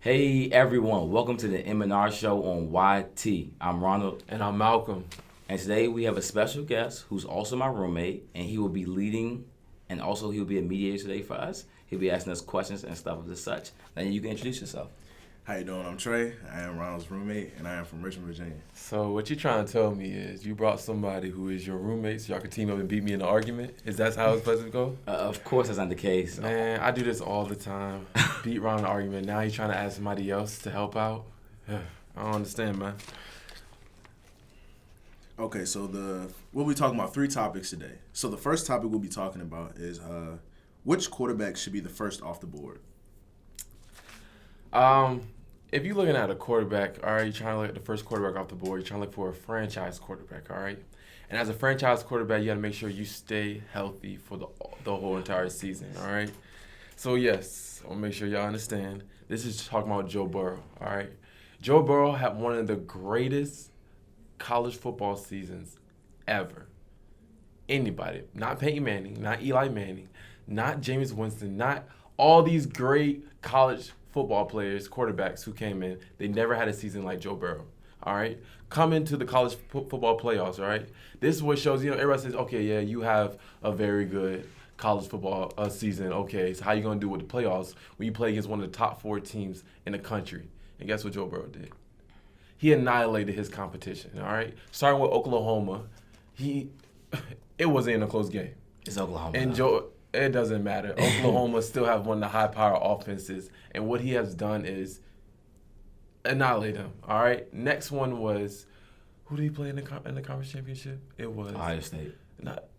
Hey everyone, welcome to the M&R Show on YT. I'm Ronald. And I'm Malcolm. And today we have a special guest who's also my roommate, and he will be leading, and also he'll be a mediator today for us. He'll be asking us questions and stuff of the such. Now you can introduce yourself. How you doing? I'm Trey. I am Ronald's roommate, and I am from Richmond, Virginia. So what you're trying to tell me is you brought somebody who is your roommate so y'all can team up and beat me in an argument? Is that how it's supposed to go? Of course that's not the case. Man, I do this all the time. Beat Ron in an argument. Now he's trying to ask somebody else to help out. I don't understand, man. Okay, so we'll be talking about 3 topics today. So the first topic we'll be talking about is which quarterback should be the first off the board? If you're looking at a quarterback, all right, you're trying to look at the first quarterback off the board, you're trying to look for a franchise quarterback, all right? And as a franchise quarterback, you got to make sure you stay healthy for the whole entire season, all right? So, yes, I'll make sure y'all understand. This is talking about Joe Burrow, all right? Joe Burrow had one of the greatest college football seasons ever. Anybody, not Peyton Manning, not Eli Manning, not Jameis Winston, not all these great college football players, quarterbacks who came in, they never had a season like Joe Burrow, all right? Come into the college football playoffs, all right? This is what shows, everybody says, okay, yeah, you have a very good college football season. Okay, so how you going to do with the playoffs when you play against one of the top 4 teams in the country? And guess what Joe Burrow did? He annihilated his competition, all right? Starting with Oklahoma, it wasn't in a close game. It's Oklahoma. And it doesn't matter. Oklahoma still have one of the high-power offenses, and what he has done is annihilate him. All right. Next one was, who did he play in the conference championship? It was Ohio State.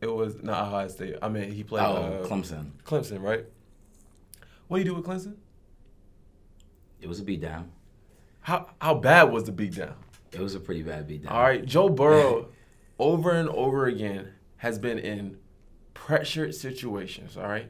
It was not Ohio State. I mean, he played Clemson. Clemson, right? What do you do with Clemson? It was a beatdown. How bad was the beatdown? It was a pretty bad beatdown. All right, Joe Burrow, over and over again, has been in pressured situations, all right?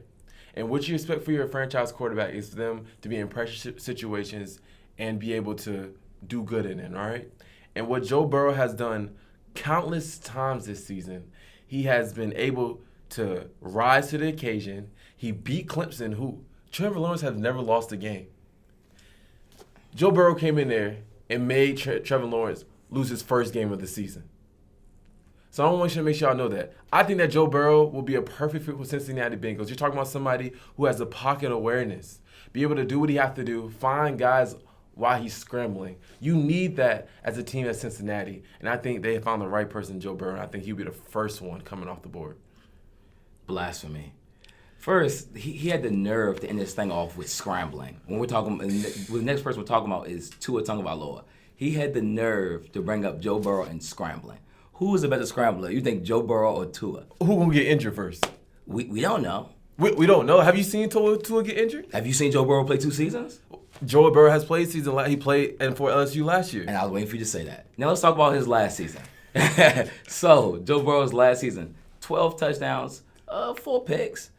And what you expect for your franchise quarterback is for them to be in pressure situations and be able to do good in it, all right? And what Joe Burrow has done countless times this season, he has been able to rise to the occasion. He beat Clemson, who Trevor Lawrence has never lost a game. Joe Burrow came in there and made Trevor Lawrence lose his first game of the season. So I want to make sure y'all know that. I think that Joe Burrow will be a perfect fit for Cincinnati Bengals. You're talking about somebody who has the pocket awareness, be able to do what he has to do, find guys while he's scrambling. You need that as a team at Cincinnati. And I think they found the right person, Joe Burrow. And I think he'll be the first one coming off the board. Blasphemy. First, he had the nerve to end this thing off with scrambling. When we're talking, the next person we're talking about is Tua Tagovailoa. He had the nerve to bring up Joe Burrow and scrambling. Who is a better scrambler? You think Joe Burrow or Tua? Who gonna get injured first? We don't know. We don't know. Have you seen Tua get injured? Have you seen Joe Burrow play 2 seasons? Joe Burrow has played he played for LSU last year. And I was waiting for you to say that. Now let's talk about his last season. So Joe Burrow's last season, 12 touchdowns, 4 picks.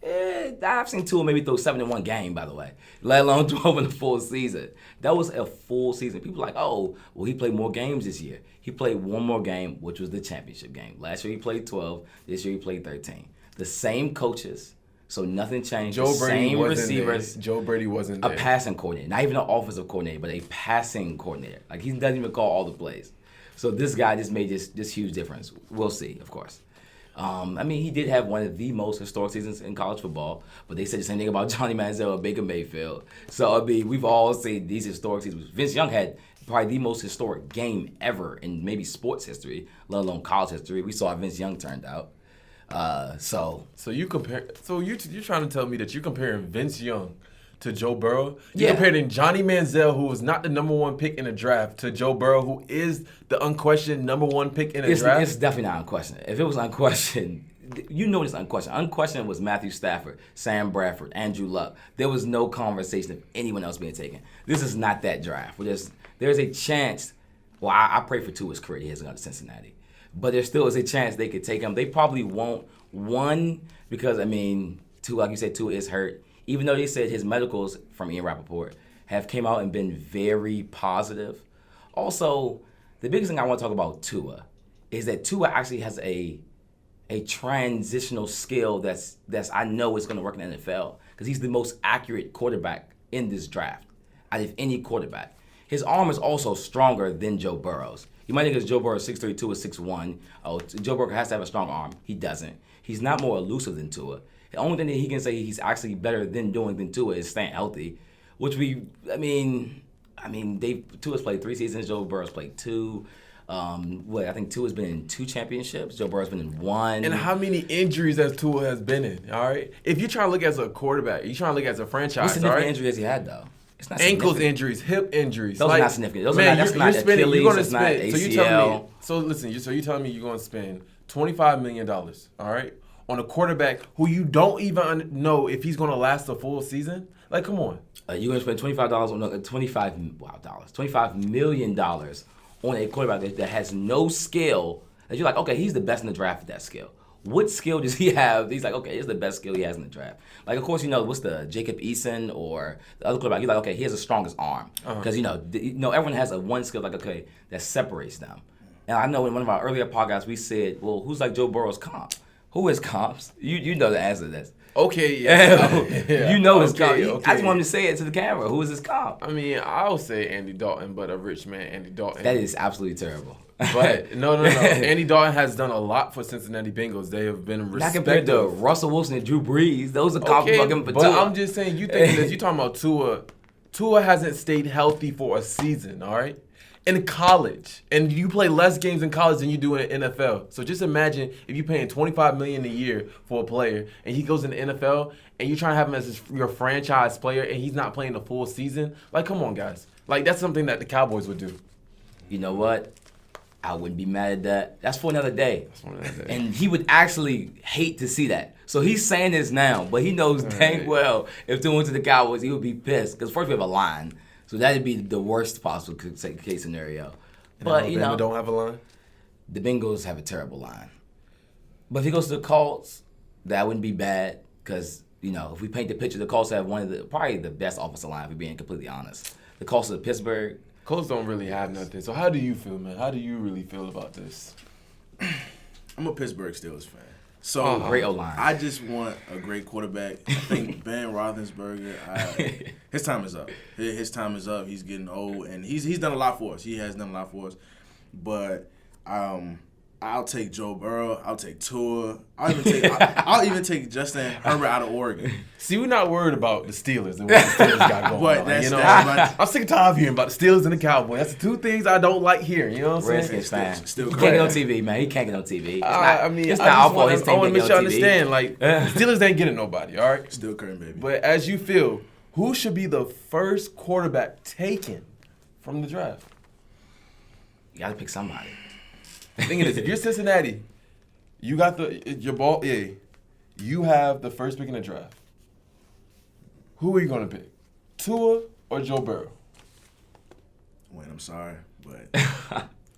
I've seen Tua maybe throw 7 in one game, by the way, let alone 12 in the full season. That was a full season. People are like, oh, well, he played more games this year. He played one more game, which was the championship game. Last year he played 12. This year he played 13. The same coaches, so nothing changed. Joe Brady same wasn't receivers. there. Joe Brady wasn't there. A passing coordinator, not even an offensive coordinator, but a passing coordinator. Like, he doesn't even call all the plays. So this guy just made this huge difference. We'll see, of course. I mean, he did have one of the most historic seasons in college football, but they said the same thing about Johnny Manziel and Baker Mayfield. So, I mean, we've all seen these historic seasons. Vince Young had probably the most historic game ever in maybe sports history, let alone college history. We saw how Vince Young turned out. So you're trying to tell me that you're comparing Vince Young to Joe Burrow? Yeah. You're comparing Johnny Manziel, who was not the number 1 pick in the draft, to Joe Burrow, who is the unquestioned number 1 pick in the draft? It's definitely not unquestioned. If it was unquestioned, you know it's unquestioned. Unquestioned was Matthew Stafford, Sam Bradford, Andrew Luck. There was no conversation of anyone else being taken. This is not that draft. There's a chance. Well, I pray for Tua's career. He hasn't gone to Cincinnati. But there still is a chance they could take him. They probably won't. One, because, I mean, Tua, like you said, Tua is hurt. Even though they said his medicals from Ian Rappaport have came out and been very positive. Also, the biggest thing I want to talk about Tua is that Tua actually has a transitional skill that's I know is going to work in the NFL because he's the most accurate quarterback in this draft. out of any quarterback. His arm is also stronger than Joe Burrow's. You might think it's Joe Burrow 6'3", Tua 6'1". Oh, Joe Burrow has to have a strong arm. He doesn't. He's not more elusive than Tua. The only thing that he can say he's actually better than Tua is staying healthy, which Tua's played 3 seasons. Joe Burrow's played 2. I think Tua's been in 2 championships. Joe Burrow's been in 1. And how many injuries has Tua has been in? All right, if you're trying to look as a quarterback, you're trying to look as a franchise. What significant all right? injury has he had though? It's not Ankles significant. injuries, hip injuries. Those are not significant. Those man, are not, that's not spending, Achilles, you're gonna that's not spend, ACL. So you telling me you're going to spend $25 million, all right, on a quarterback who you don't even know if he's going to last the full season? Like, come on. You're going to spend $25 million on a quarterback that has no skill. That you're like, okay, he's the best in the draft with that skill. What skill does he have? He's like, okay, it's the best skill he has in the draft. Like, of course, what's the Jacob Eason or the other quarterback? You're like, okay, he has the strongest arm. Because, everyone has a one skill, like, okay, that separates them. And I know in one of our earlier podcasts, we said, well, who's like Joe Burrow's comp? Who is comps? You know the answer to this. Okay, yeah. You know his comp. Okay. I just want him to say it to the camera. Who is his comp? I mean, I'll say Andy Dalton, but a rich man, Andy Dalton. That is absolutely terrible. But no. Andy Dalton has done a lot for Cincinnati Bengals. They have been respected. Not compared to Russell Wilson and Drew Brees. Those are comp fucking for but Tua. I'm just saying, you think this? You talking about Tua? Tua hasn't stayed healthy for a season. All right. In college, and you play less games in college than you do in the NFL. So just imagine if you're paying $25 million a year for a player, and he goes in the NFL, and you're trying to have him as your franchise player, and he's not playing the full season. Like, come on, guys. Like, that's something that the Cowboys would do. You know what? I wouldn't be mad at that. That's for another day. And he would actually hate to see that. So he's saying this now, but he knows dang well if Tua went to the Cowboys, he would be pissed. Because first we have a line. So that'd be the worst possible case scenario. But Alabama don't have a line. The Bengals have a terrible line. But if he goes to the Colts, that wouldn't be bad because if we paint the picture, the Colts have probably the best offensive line. If we're being completely honest, the Colts of Pittsburgh. Colts don't really have nothing. So how do you feel, man? How do you really feel about this? I'm a Pittsburgh Steelers fan. So great O-line. I just want a great quarterback. I think Ben Roethlisberger, his time is up. His time is up. He's getting old, and he's done a lot for us. He has done a lot for us. But I'll take Joe Burrow. I'll take Tua. I'll even take Justin Herbert out of Oregon. See, we're not worried about the Steelers and what the Steelers got going But on. that's I'm sick and tired of hearing about the Steelers and the Cowboys. That's the two things I don't like hearing. You know what I'm Redskins saying? fan. Still He can't get on TV, man. He can't get on TV. It's not, I our fault. His I team want to can't make get sure you on TV. understand. Like, Steelers ain't getting nobody, all right? Still current, baby. But as you feel, who should be the first quarterback taken from the draft? You got to pick somebody. The thing is, if you're Cincinnati, you got your ball. Yeah, you have the first pick in the draft. Who are you gonna pick, Tua or Joe Burrow? Wayne, I'm sorry, but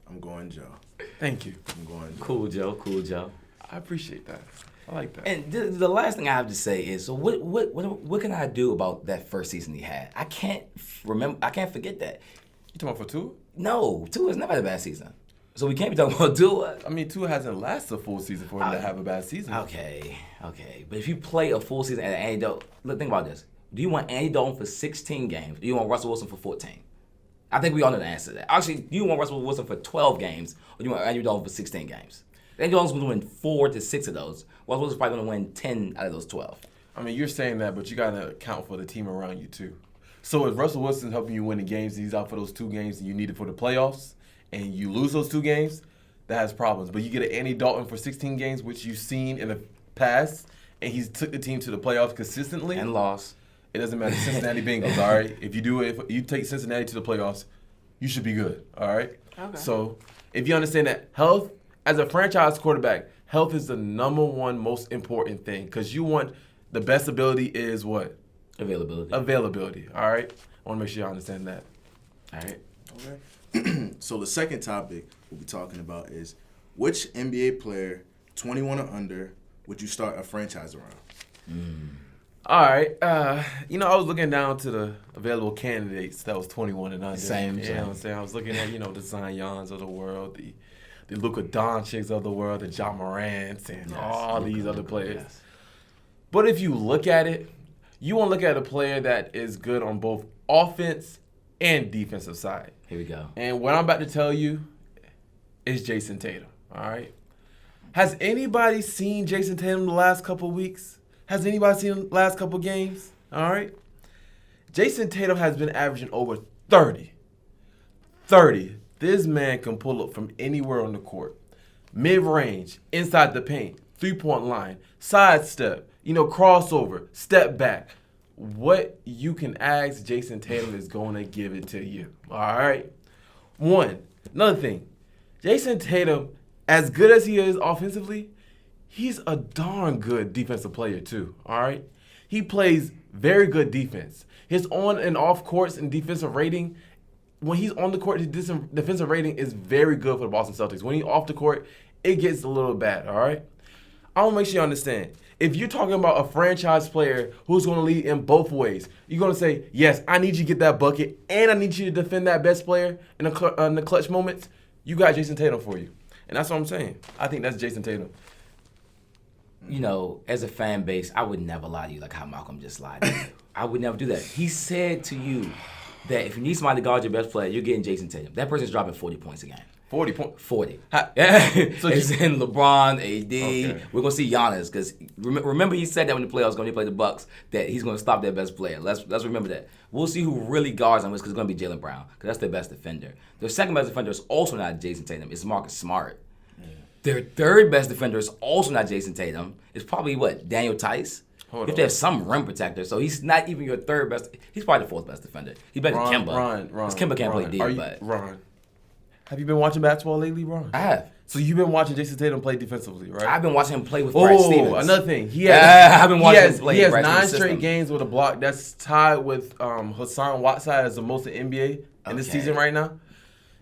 I'm going Joe. Thank you. I'm going Joe. Cool, Joe. I appreciate that. I like that. And the last thing I have to say is, so what can I do about that first season he had? I can't forget that. You talking about for Tua? No, Tua's never had a bad season. So we can't be talking about Tua. I mean, Tua hasn't lasted a full season for him to have a bad season. Okay. But if you play a full season at Andy Dalton, look, think about this. Do you want Andy Dalton for 16 games? Or do you want Russell Wilson for 14? I think we all know the answer to that. Actually, do you want Russell Wilson for 12 games? Or do you want Andy Dalton for 16 games? Andy Dalton's going to win 4 to 6 of those. Russell Wilson's probably going to win 10 out of those 12. I mean, you're saying that, but you got to account for the team around you, too. So if Russell Wilson's helping you win the games, he's out for those 2 games and you need it for the playoffs, and you lose those 2 games, that has problems. But you get an Andy Dalton for 16 games, which you've seen in the past, and he's took the team to the playoffs consistently. And lost. It doesn't matter. Cincinnati Bengals, all right? If you take Cincinnati to the playoffs, you should be good, all right? Okay. So if you understand that health, as a franchise quarterback, health is the number one most important thing because you want the best ability is what? Availability, all right? I want to make sure you understand that. All right? Okay. So the second topic we'll be talking about is which NBA player, 21 or under, would you start a franchise around? All right. I was looking down to the available candidates that was 21 and under. Same. You know what I'm saying? I was looking at, the Zions of the world, the Luka Doncic's of the world, the Ja Morants, and all these other players. Yes. But if you look at it, you want to look at a player that is good on both offense and defensive side. Here we go. And what I'm about to tell you is Jason Tatum, all right? Has anybody seen Jason Tatum the last couple weeks? Has anybody seen the last couple games? All right? Jason Tatum has been averaging over 30. 30. This man can pull up from anywhere on the court. Mid-range, inside the paint, three-point line, sidestep, crossover, step back. What you can ask Jason Tatum is going to give it to you. All right? Another thing. Jason Tatum, as good as he is offensively, he's a darn good defensive player too, all right? He plays very good defense. His on and off courts and defensive rating, when he's on the court, his defensive rating is very good for the Boston Celtics. When he's off the court, it gets a little bad, all right? I want to make sure you understand. If you're talking about a franchise player who's going to lead in both ways, you're going to say, yes, I need you to get that bucket, and I need you to defend that best player in the clutch moments. You got Jason Tatum for you. And that's what I'm saying. I think that's Jason Tatum. As a fan base, I would never lie to you like how Malcolm just lied to you. I would never do that. He said to you that if you need somebody to guard your best player, you're getting Jason Tatum. That person's dropping 40 points a game. 40 points? 40. So it's in LeBron, AD. Okay. We're going to see Giannis because remember he said that when the playoffs going to play the Bucks that he's going to stop their best player. Let's remember that. We'll see who really guards on this because it's going to be Jaylen Brown because that's their best defender. Their second best defender is also not Jason Tatum. It's Marcus Smart. Their third best defender is also not Jason Tatum. It's probably, Daniel Tice? You have to have some rim protector, so he's not even your third best. He's probably the fourth best defender. He's better than Kemba. Ron. Because Kemba can't play D, but... Ron, have you been watching basketball lately, Ron? I have. So you've been watching Jason Tatum play defensively, right? I've been watching him play with Brad Stevens. Another thing. I've been watching him play. He has Brad 9 Stevens' straight system. games with a block. That's tied with Hassan Whiteside as the most in NBA in this season right now.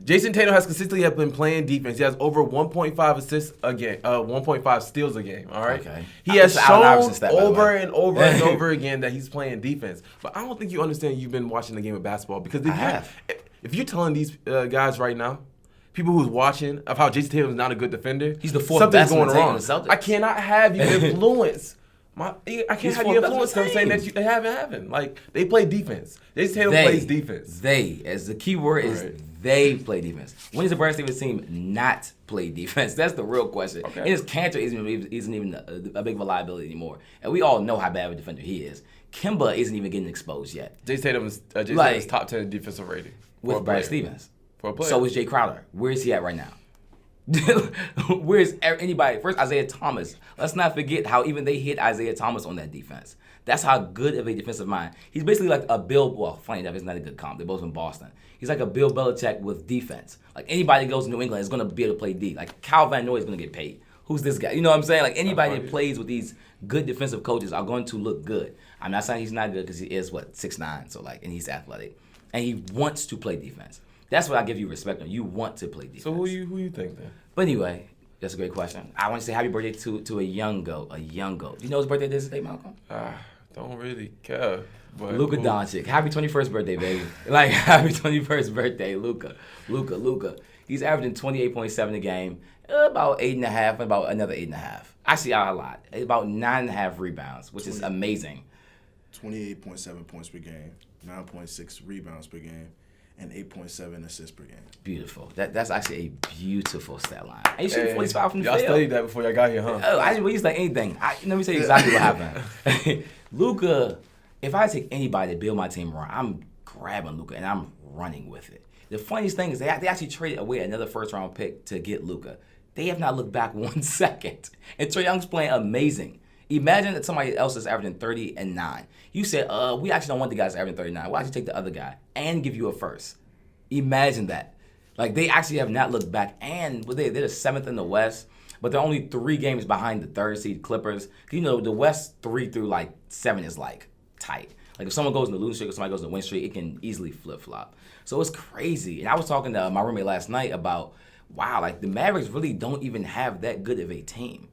Jason Tatum has consistently been playing defense. He has over 1.5 assists a game, 1.5 steals a game. All right. Okay. He has shown over and over again that he's playing defense. But I don't think you understand. You've been watching the game of basketball because if you're telling these guys right now, people who's watching of how Jason Tatum is not a good defender, he's the fourth something's best going in the wrong. Celtics. I cannot have you influence. I can't have you influence them saying that they haven't. Like, they play defense. Jason Tatum plays defense. As the key word is they play defense. When does the Brad Stevens team not play defense? That's the real question. Okay. And his Cantor isn't even a big of a liability anymore. And we all know how bad of a defender he is. Kemba isn't even getting exposed yet. Jason Tatum is top 10 defensive rating. With Brad Stevens. For a player. So is Jay Crowder. Where is he at right now? Where's anybody? First, Isaiah Thomas. Let's not forget how even they hit Isaiah Thomas on that defense. That's how good of a defensive mind. He's basically like a funny enough, it's not a good comp. They're both from Boston. He's like a Bill Belichick with defense. Like anybody that goes to New England is going to be able to play D. Like Cal Van Noy is going to get paid. Who's this guy? You know what I'm saying? Like anybody that plays with these good defensive coaches are going to look good. I'm not saying he's not good because he is 6'9", so and he's athletic. And he wants to play defense. That's what I give you respect on. You want to play defense. So who you think then? But anyway, that's a great question. I want to say happy birthday to a young goat. A young goat. You know his birthday is today, Malcolm? Don't really care. Luka Doncic. Happy 21st birthday, baby. Happy 21st birthday, Luka. Luka. He's averaging 28.7 a game, about 8.5, and about another 8.5. Actually, a lot. About 9.5 rebounds, which is amazing. 28.7 points per game, 9.6 rebounds per game, and 8.7 assists per game. Beautiful. That's actually a beautiful stat line. And you shoot 45 from the field. Y'all studied that before y'all got here, huh? Oh, I didn't use like anything. Let me tell you exactly what happened. Luka, if I take anybody to build my team around, I'm grabbing Luka and I'm running with it. The funniest thing is they actually traded away another first-round pick to get Luka. They have not looked back 1 second. And Trae Young's playing amazing. Imagine that somebody else is averaging 30 and 9. You said, we actually don't want the guys averaging 39. We'll actually take the other guy and give you a first. Imagine that. They actually have not looked back. And they're the 7th in the West, but they're only 3 games behind the 3rd seed Clippers. The West 3 through 7 is tight. If someone goes in the losing streak or somebody goes in the win streak, it can easily flip-flop. So it's crazy. And I was talking to my roommate last night about, wow, the Mavericks really don't even have that good of a team.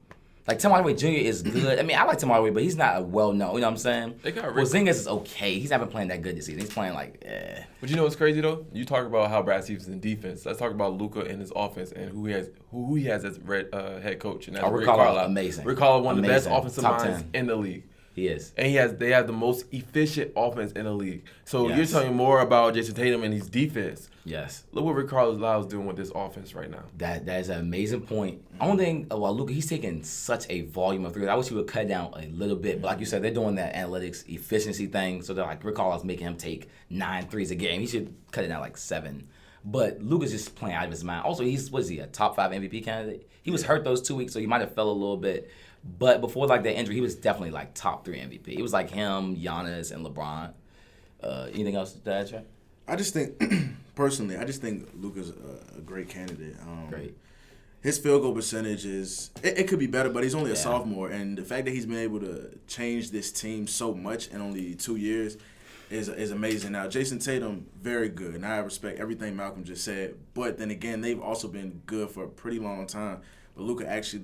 Tim Hardaway Jr. is good. I mean, I like Tim Hardaway, but he's not well-known. You know what I'm saying? Porzingis is okay. He's not been playing that good this season. He's playing But you know what's crazy, though? You talk about how Brad Stevens in defense. Let's talk about Luka and his offense and who he has as head coach. And that's Rick Carlisle, amazing. Rick Carlisle, one of the best offensive Top minds 10. in the league. He is. And they have the most efficient offense in the league. So Yes. you're telling me more about Jason Tatum and his defense. Yes. Look what Rick Carlisle is doing with this offense right now. That is an amazing point. Only thing about Luka, he's taking such a volume of threes. I wish he would cut down a little bit. But like you said, they're doing that analytics efficiency thing. So they're like, Rick Carlisle's making him take 9 threes a game. He should cut it down like 7. But Luka's just playing out of his mind. Also, was he a top 5 MVP candidate? He was hurt those 2 weeks, so he might have fell a little bit. But before like that injury, he was definitely like top 3 MVP. It was like him, Giannis, and LeBron. Anything else to add, Trey? I just think, personally, Luka's a great candidate. Great. His field goal percentage it could be better, but he's only a sophomore. And the fact that he's been able to change this team so much in only 2 years is amazing. Now, Jason Tatum, very good. And I respect everything Malcolm just said. But then again, they've also been good for a pretty long time. But Luka actually,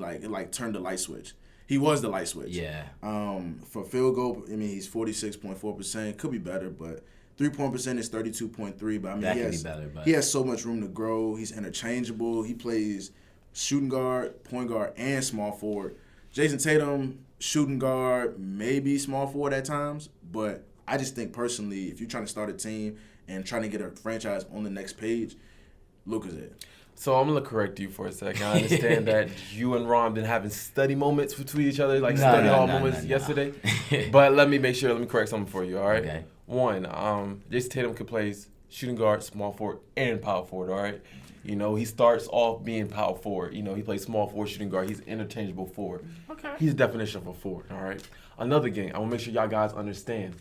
turned the light switch. He was the light switch. Yeah. For field goal, I mean, he's 46.4%. Could be better, but 3-point percentage is 32.3. But I mean, That could be better, but he has so much room to grow. He's interchangeable. He plays shooting guard, point guard, and small forward. Jason Tatum, shooting guard, maybe small forward at times. But I just think personally, if you're trying to start a team and trying to get a franchise on the next page, Luka's it. So I'm going to correct you for a second. I understand that you and Ron been having study moments between each other, like study hall moments yesterday. But let me correct something for you, all right? Okay. One, Jason Tatum can play shooting guard, small forward, and power forward, all right? You know, he starts off being power forward. You know, he plays small forward, shooting guard. He's interchangeable forward. Okay. He's the definition of a forward, all right? Another thing, I want to make sure y'all guys understand.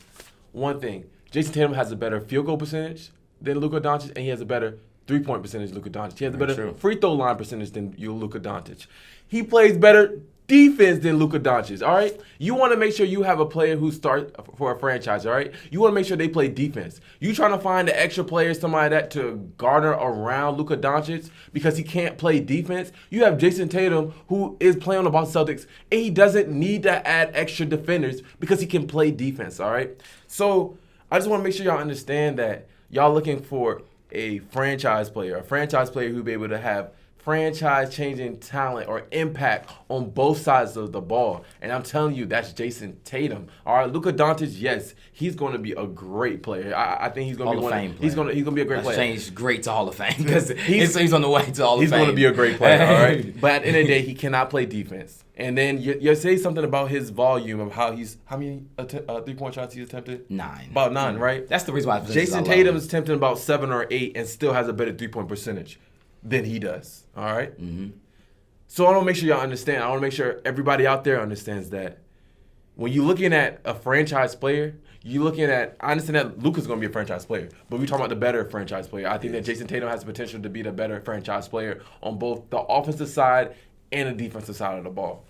One thing, Jason Tatum has a better field goal percentage than Luka Doncic, and he has a better 3-point percentage than Luka Doncic. He has a better free throw line percentage than Luka Doncic. He plays better defense than Luka Doncic, all right? You want to make sure you have a player who starts for a franchise, all right? You want to make sure they play defense. You trying to find an extra player, somebody that to garner around Luka Doncic because he can't play defense. You have Jason Tatum who is playing on the Boston Celtics, and he doesn't need to add extra defenders because he can play defense, all right? So I just want to make sure y'all understand that y'all looking for a franchise player who'll be able to have franchise-changing talent or impact on both sides of the ball. And I'm telling you, that's Jason Tatum. All right, Luka Doncic, yes, he's going to be a great player. I think he's going to be one. He's going to be a great player. Changed great to Hall of Fame because he's on the way to Hall of Fame. He's going to be a great player, all right? But at the end of the day, he cannot play defense. And then you say something about his volume of how many 3-point shots he's attempted? 9. About 9, right? That's the reason why Jason Tatum is attempting about 7 or 8 and still has a better 3-point percentage than he does. All right? Mm-hmm. So I want to make sure y'all understand. I want to make sure everybody out there understands that when you're looking at a franchise player, I understand that Luka's going to be a franchise player, but we're talking about the better franchise player. I think that Jason Tatum has the potential to be the better franchise player on both the offensive side and the defensive side of the ball.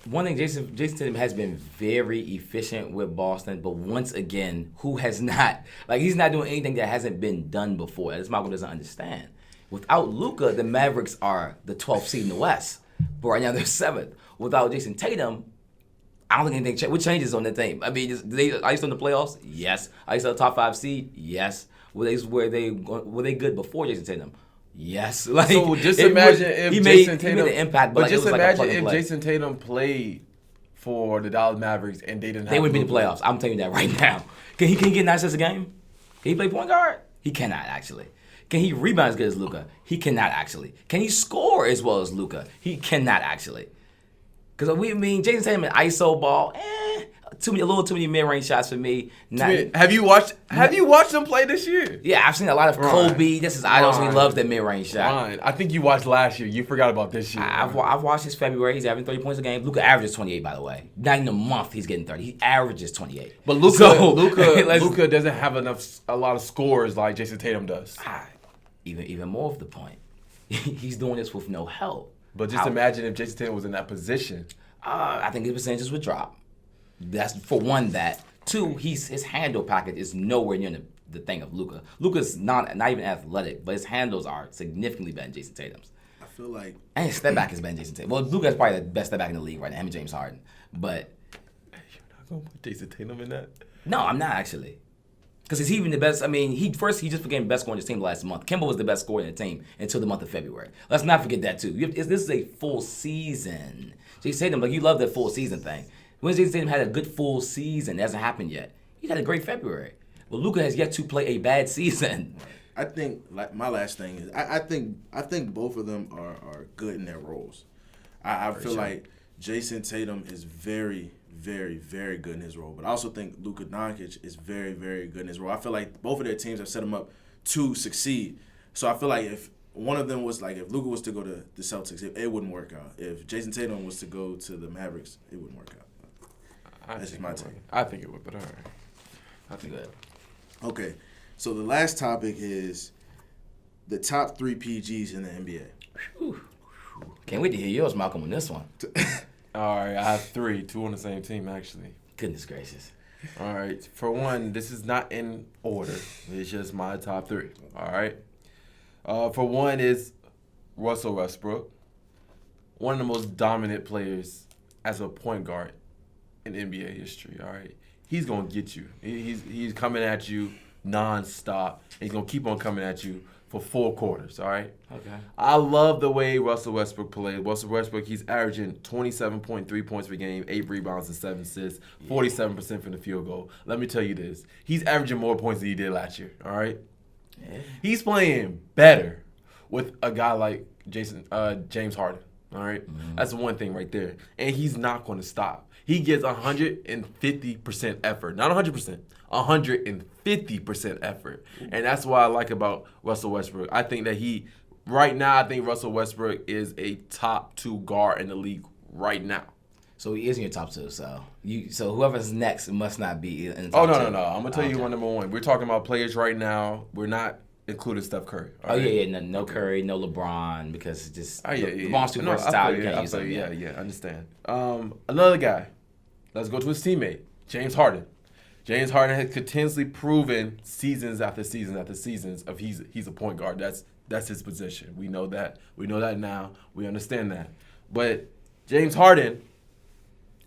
One thing, Jason Tatum has been very efficient with Boston, but once again, who has not? He's not doing anything that hasn't been done before. This Malcolm doesn't understand. Without Luka, the Mavericks are the 12th seed in the West, but right now they're 7th. Without Jason Tatum, I don't think anything changes. What changes on the team? I mean, are you still in the playoffs? Yes. Are you still a top 5 seed? Yes. Were they good before Jason Tatum? Yes. So just imagine if Jason Tatum he made an impact, but just imagine if Jason Tatum played for the Dallas Mavericks and they didn't. They wouldn't be in the playoffs. I'm telling you that right now. Can he get 9 assists a game? Can he play point guard? He cannot actually. Can he rebound as good as Luka? He cannot actually. Can he score as well as Luka? He cannot actually. Because Jason Tatum and ISO ball, a little too many mid-range shots for me. Have you watched them play this year? Yeah, I've seen a lot of Kobe. This is idols. He loves that mid-range shot. Ryan, I think you watched last year. You forgot about this year. I've watched his February. He's averaging 30 points a game. Luka averages 28, by the way. Not in a month he's getting 30. He averages 28. But Luka doesn't have a lot of scores like Jason Tatum does. Even more of the point. He's doing this with no help. But just imagine if Jason Tatum was in that position. I think his percentages would drop. That's for one. That 2, his handle package is nowhere near the thing of Luka. Luka's not even athletic, but his handles are significantly better than Jason Tatum's. I feel like and his step back is better than Jason Tatum. Well, Luka's probably the best step back in the league right now. Him and James Harden. But you're not gonna put Jason Tatum in that? No, I'm not actually. Because he's even the best. I mean, he just became the best scorer in his team last month. Kemba was the best scorer in the team until the month of February. Let's not forget that too. This is a full season. Jason Tatum, you love that full season thing. When Jason Tatum had a good full season, it hasn't happened yet. He's had a great February. But Luka has yet to play a bad season. I think like my last thing is I think both of them are good in their roles. I feel like Jason Tatum is very, very, very good in his role, but I also think Luka Doncic is very, very good in his role. I feel like both of their teams have set him up to succeed. So I feel like if one of them was like if Luka was to go to the Celtics, it wouldn't work out. If Jason Tatum was to go to the Mavericks, it wouldn't work out. That's just my take. I think it would, but all right. I think that. Okay, so the last topic is the top 3 PGs in the NBA. Whew. Can't wait to hear yours, Malcolm, on this one. All right, I have 3, 2 on the same team, actually. Goodness gracious. All right, for one, this is not in order. It's just my top 3. All right. For one is Russell Westbrook, one of the most dominant players as a point guard in NBA history. All right, he's gonna get you. He's coming at you nonstop. He's gonna keep on coming at you for 4 quarters. All right. Okay. I love the way Russell Westbrook played. Russell Westbrook, he's averaging 27.3 points per game, 8 rebounds and 7 assists, 47% from the field goal. Let me tell you this: he's averaging more points than he did last year. All right. Yeah. He's playing better with a guy like James Harden. All right, That's one thing right there, and he's not going to stop. He gets 150% effort, not 100%, 150% effort, and that's what I like about Russell Westbrook. I think that right now, I think Russell Westbrook is a top 2 guard in the league right now. So he is in your top 2. So whoever's next must not be in the Oh top no, 2. no. I'm gonna tell you who number 1. We're talking about players right now. We're not including Steph Curry. All right? Yeah. No Curry, no LeBron, because it's just LeBron's too No, versatile. You can't use him. Yeah, I understand. Another guy. Let's go to his teammate, James Harden. James Harden has continuously proven seasons after seasons after seasons of he's a point guard. That's his position. We know that. We know that now. We understand that. But James Harden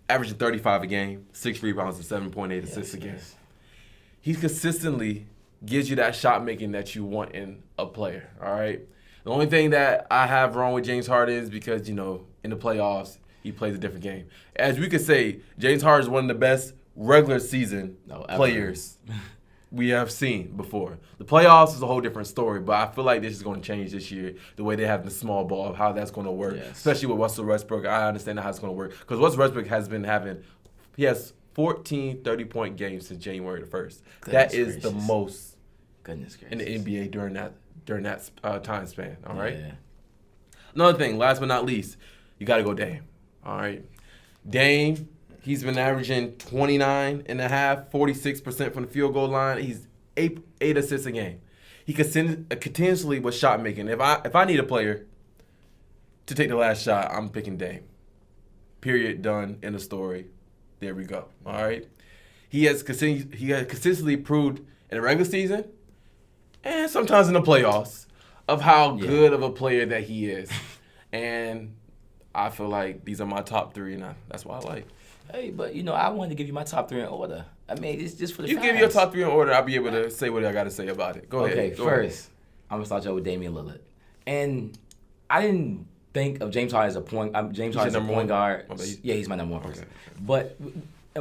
averaging 35 a game, 6 rebounds and 7.8 assists a game. Yes. He consistently gives you that shot making that you want in a player, all right? The only thing that I have wrong with James Harden is because, in the playoffs, he plays a different game. As we could say, James Harden is one of the best regular season players we have seen before. The playoffs is a whole different story, but I feel like this is going to change this year, the way they have the small ball, how that's going to work, especially with Russell Westbrook. I understand how it's going to work because Russell Westbrook he has 14 30-point games since January the 1st. That is the most in the NBA during that time span, all right? Yeah. Another thing, last but not least, you got to go Dame, all right? Dame, he's been averaging 29.5, 46% from the field goal line. He's 8 assists a game. He continuously was shot making. If I need a player to take the last shot, I'm picking Dame. Period. Done. End of story. There we go. All right. He has consistently proved in the regular season and sometimes in the playoffs of how good of a player that he is. And I feel like these are my top 3, and that's what I like. Hey, but I wanted to give you my top 3 in order. I mean, it's just for the You fans. give your top 3 in order, I'll be able to say what I got to say about it. Go ahead. Okay, first, I'm gonna start you with Damian Lillard, and I didn't think of James Harden as a point. James Harden as a point guard. Yeah, he's my number 1 person. But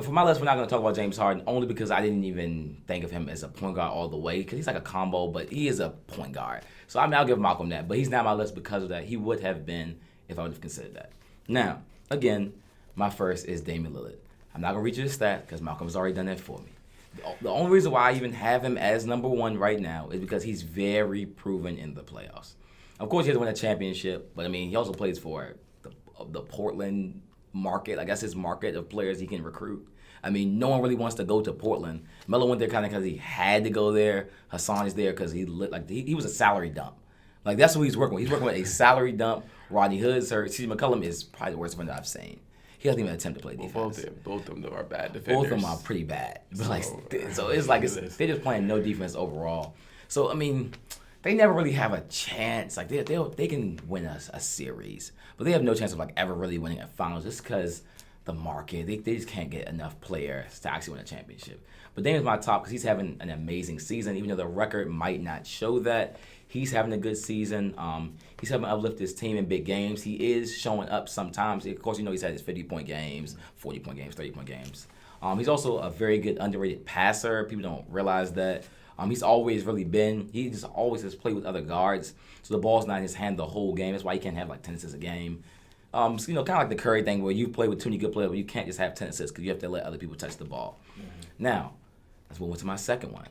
for my list, we're not gonna talk about James Harden only because I didn't even think of him as a point guard all the way because he's like a combo, but he is a point guard. So I'll give Malcolm that, but he's not on my list because of that. He would have been if I would have considered that. Now, again, my first is Damian Lillard. I'm not gonna reach his stat because Malcolm's already done that for me. The only reason why I even have him as number 1 right now is because he's very proven in the playoffs. Of course, he hasn't won a championship, but I mean, he also plays for the Portland market. I guess his market of players he can recruit. I mean, no one really wants to go to Portland. Melo went there kind of because he had to go there. Hassan is there because he was a salary dump. Like that's what he's working with. He's working with a salary dump. Rodney Hood's hurt. CJ McCollum is probably the worst one that I've seen. He doesn't even attempt to play defense. Both of them are bad defenders. Both of them are pretty bad. But so it's like they're just playing no defense overall. So I mean, they never really have a chance. Like they can win a series, but they have no chance of like ever really winning a finals just because the market. They just can't get enough players to actually win a championship. But Dame is my top because he's having an amazing season. Even though the record might not show that, he's having a good season. He's helping uplift his team in big games. He is showing up sometimes. Of course, he's had his 50-point games, 40-point games, 30-point games. He's also a very good underrated passer. People don't realize that. He's always really been. He just always has played with other guards, so the ball's not in his hand the whole game. That's why he can't have like 10 assists a game. So, kind of like the Curry thing where you play with too many good players, but you can't just have 10 assists because you have to let other people touch the ball. Mm-hmm. Now, let's move on to my second one.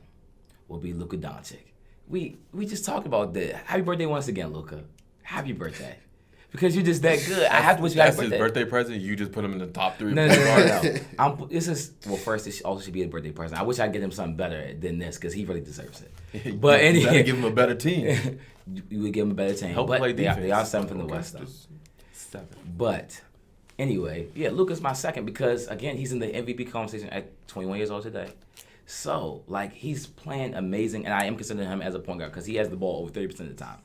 Will be Luka Doncic. We just talked about that. Happy birthday once again, Luka. Happy birthday. Because you're just that good. I have to wish you happy birthday. That's his birthday present. You just put him in the top 3. No. First, this also should be a birthday present. I wish I'd get him something better than this because he really deserves it. But anyway, you gotta give him a better team. You would give him a better team. Help but play defense. They are 7th in the West, though. 7. But anyway, yeah, Luka's my second because, again, he's in the MVP conversation at 21 years old today. So, he's playing amazing, and I am considering him as a point guard because he has the ball over 30% of the time.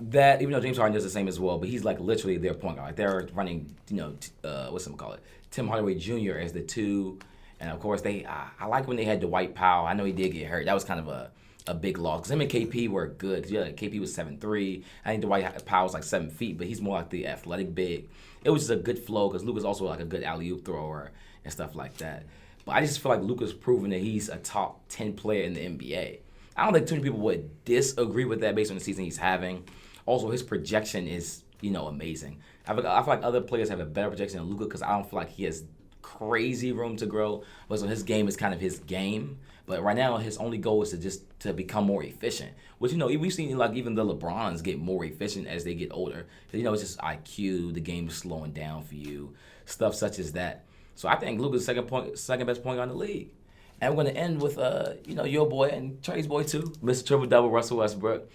That, even though James Harden does the same as well, but he's literally their point guard. They're running, Tim Hardaway Jr. as the 2, and of course I like when they had Dwight Powell. I know he did get hurt. That was kind of a big loss because him and KP were good. KP was 7'3". I think Dwight Powell was 7 feet, but he's more like the athletic big. It was just a good flow because Luka's also a good alley-oop thrower and stuff like that. But I just feel like Luka's proven that he's a top 10 player in the NBA. I don't think too many people would disagree with that based on the season he's having. Also, his projection is, amazing. I feel like other players have a better projection than Luka because I don't feel like he has crazy room to grow. But so his game is kind of his game. But right now, his only goal is to become more efficient. Which, we've seen even the LeBrons get more efficient as they get older. It's just IQ, the game is slowing down for you, stuff such as that. So I think Luka's second best point guard in the league. And we're going to end with, your boy and Trey's boy too, Mr. Triple Double Russell Westbrook.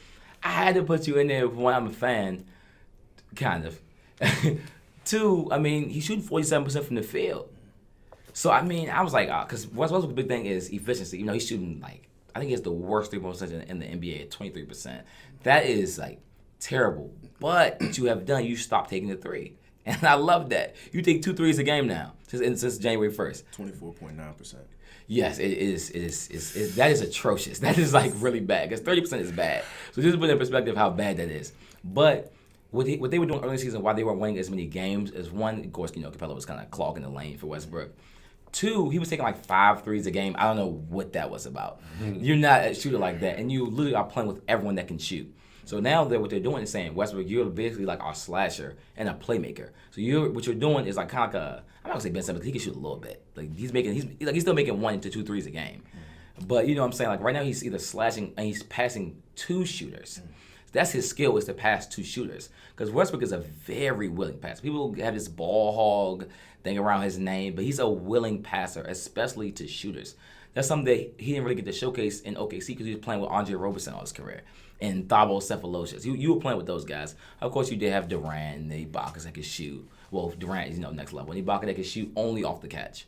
I had to put you in there for one, I'm a fan, kind of. 2, he's shooting 47% from the field. So, I was like, because Westbrook's big thing is efficiency. He's shooting, I think he has the worst 3-point percentage in the NBA at 23%. That is, terrible. But what you have done, you stopped taking the 3. And I love that. You take 2 threes a game now, since January 1st. 24.9%. Yes, it is. That is atrocious. That is really bad because 30% is bad. So just put in perspective how bad that is. But what they were doing early in the season, why they weren't winning as many games, is one, of course, Capella was kind of clogging the lane for Westbrook. 2, he was taking 5 threes a game. I don't know what that was about. You're not a shooter like that, and you literally are playing with everyone that can shoot. So now what they're doing is saying, Westbrook, you're basically our slasher and a playmaker. So what you're doing is kind of I'm not gonna say Ben Simmons, he can shoot a little bit. He's still making 1 to 2 threes a game. But what I'm saying, right now he's either slashing and he's passing 2 shooters. That's his skill, is to pass 2 shooters. Because Westbrook is a very willing passer. People have this ball hog thing around his name, but he's a willing passer, especially to shooters. That's something that he didn't really get to showcase in OKC because he was playing with Andre Roberson all his career and Thabo Cephaloshes. You were playing with those guys. Of course, you did have Durant and Ibaka that could shoot. Well, Durant is next level. And Ibaka that could shoot only off the catch.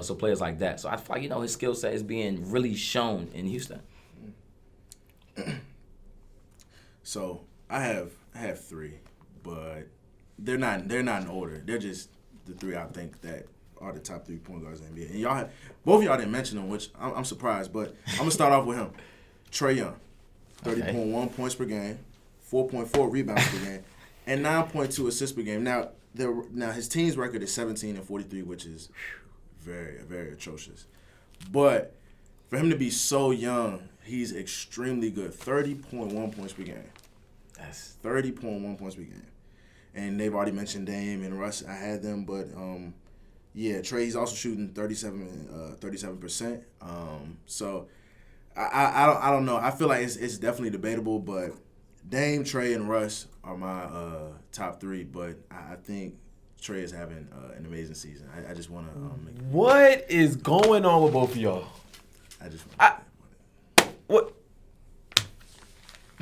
So players like that. So I feel like his skill set is being really shown in Houston. So I have 3, but they're not in order. They're just the 3 I think that are the top 3 point guards in the NBA. And both of y'all didn't mention them, which I'm surprised. But I'm gonna start off with him, Trae Young, 30.1 points per game, 4.4 rebounds per game, and 9.2 assists per game. Now his team's record is 17-43, which is very, very atrocious. But for him to be so young, he's extremely good. 30.1 points per game. That's 30.1 points per game. And they've already mentioned Dame and Russ. I had them, but Trae, he's also shooting 37%. So I don't know. I feel like it's definitely debatable, but Dame, Trae, and Russ are my top 3. But I think Trae is having an amazing season. I just want to What is going on with both of y'all? What?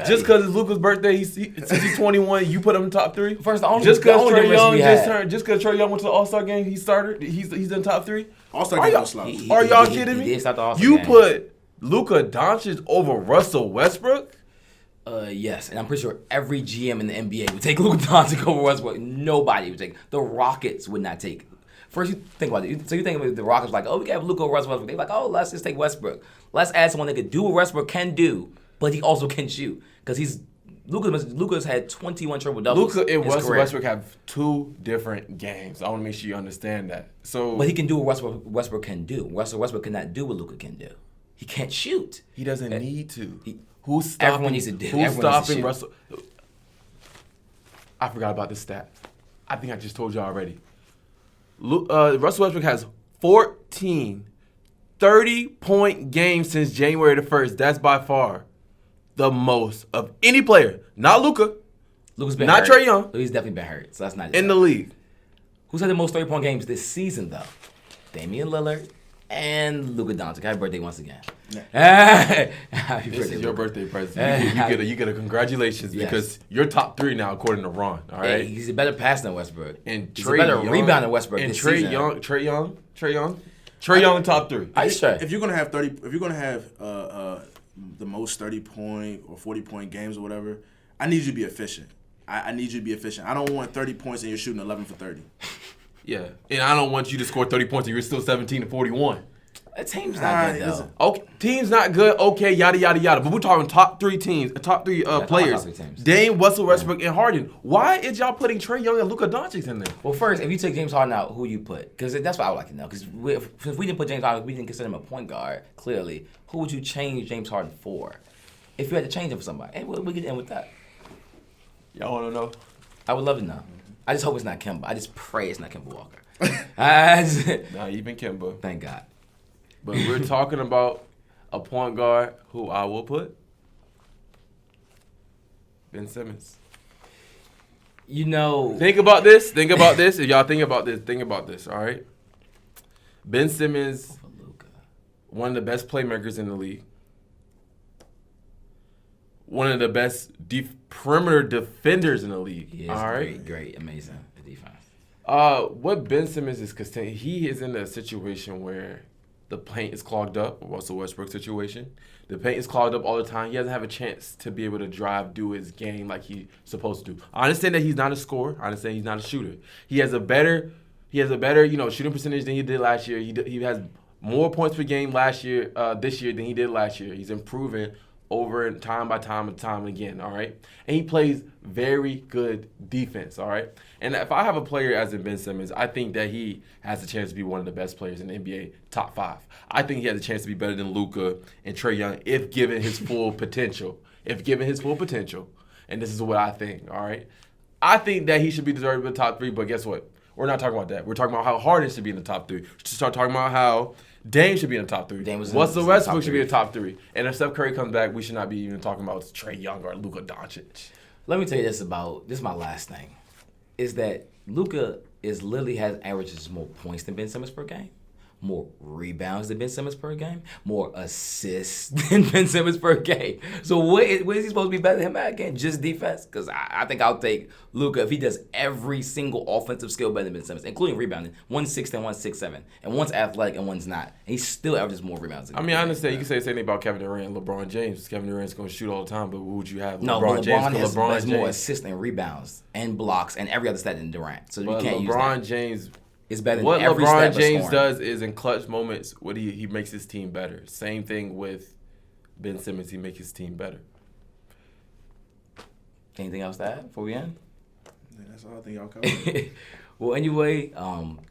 Just because it's Luka's birthday, since he's 21, you put him in top 3. First, the only just because Trae Young just because Trae Young went to the All-Star game, he started. He's in top 3. All-Star game was slouchy. Are y'all kidding me? You put Luka Doncic over Russell Westbrook? Yes, and I'm pretty sure every GM in the NBA would take Luka Doncic over Westbrook. Nobody would take. The Rockets would not take. First, you think about it. So you think about the Rockets like, oh, we got Luka, Russell Westbrook. They're like, oh, let's just take Westbrook. Let's add someone that could do what Westbrook can do, but he also can shoot because Luka's had 21 triple doubles. Luka and Russell Westbrook have 2 different games. I want to make sure you understand that. So, but he can do what Westbrook can do. Russell Westbrook cannot do what Luka can do. He can't shoot. He doesn't need to. Who's stopping? Everyone needs to do. Who's stopping Russell? I forgot about this stat. I think I just told you already. Russell Westbrook has 14 30-point games since January the 1st. That's by far the most of any player. Not Luka. Luka's been not hurt. Trae Young. He's definitely been hurt, so that's not in the league. Who's had the most 30-point games this season, though? Damian Lillard and Luka Doncic. Happy birthday once again. Happy this birthday, is your Luka. birthday present. You get a congratulations because you're top 3 now according to Ron. All right. Hey, he's a better passer than Westbrook. And he's a better rebounder than Westbrook. And this season. Trae Young top 3. If you're gonna have the most 30-point or 40-point games or whatever, I need you to be efficient. I need you to be efficient. I don't want 30 points and you're shooting 11 for 30. Yeah, and I don't want you to score 30 points and you're still 17 to 41. That team's not good, though. Okay, team's not good. Okay, yada, yada, yada. But we're talking top 3 teams, top 3 players. Dame, Russell Westbrook, and Harden. Why is y'all putting Trae Young and Luka Doncic in there? Well, first, if you take James Harden out, who you put? Because that's what I would like to know. Because if we didn't put James Harden, we didn't consider him a point guard, clearly. Who would you change James Harden for? If you had to change him for somebody. And we get in with that. Y'all want to know? I would love to know. I just hope it's not Kemba. I just pray it's not Kemba Walker. Not even Kemba. Thank God. But we're talking about a point guard who I will put Ben Simmons. You know. Think about this. If y'all think about this, all right? Ben Simmons, one of the best playmakers in the league. One of the best perimeter defenders in the league. He is all right? great, amazing defense. What Ben Simmons is consistent, he is in a situation where the paint is clogged up. Russell Westbrook situation. The paint is clogged up all the time. He doesn't have a chance to be able to do his game like he's supposed to do. I understand that he's not a scorer. I understand he's not a shooter. He has a better, shooting percentage than he did last year. He has more points per game this year than he did last year. He's improving over and time by time and time again, all right? And he plays very good defense, all right? And if I have a player as in Ben Simmons, I think that he has a chance to be one of the best players in the NBA, top 5. I think he has a chance to be better than Luka and Trae Young if given his full potential. And this is what I think, all right? I think that he should be deserved in the top 3, but guess what? We're not talking about that. We're talking about how Harden should be in the top 3. Just start talking about how Dame should be in the top 3. Russell Westbrook should be in the top 3. And if Steph Curry comes back, we should not be even talking about Trae Young or Luka Doncic. Let me tell you this is my last thing, is that Luka averages more points than Ben Simmons per game, more rebounds than Ben Simmons per game, more assists than Ben Simmons per game. So where is he supposed to be better than him at again? Just defense? Because I think I'll take Luka if he does every single offensive skill better than Ben Simmons, including rebounding. One's 6'10", one's 6'7", and one's athletic and one's not. And he still averages more rebounds. I understand. You can say the same thing about Kevin Durant and LeBron James. Kevin Durant's going to shoot all the time, but what would you have? LeBron has more assists and rebounds and blocks and every other stat than Durant. So you can't use that. LeBron James... It's better than what every LeBron James does is in clutch moments, he makes his team better. Same thing with Ben Simmons. He makes his team better. Anything else to add before we end? Yeah, that's all I think y'all covered. Well, anyway,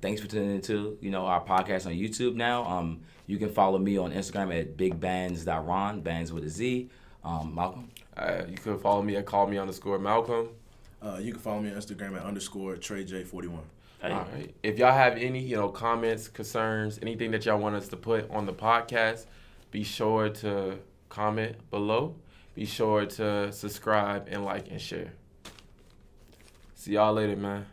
thanks for tuning into our podcast on YouTube now. You can follow me on Instagram at bigbands.ron, bands with a Z. Malcolm? You can follow me at callme_Malcolm. You can follow me on Instagram at _TreyJ41. Hey. All right. If y'all have any, comments, concerns, anything that y'all want us to put on the podcast, be sure to comment below. Be sure to subscribe and like and share. See y'all later, man.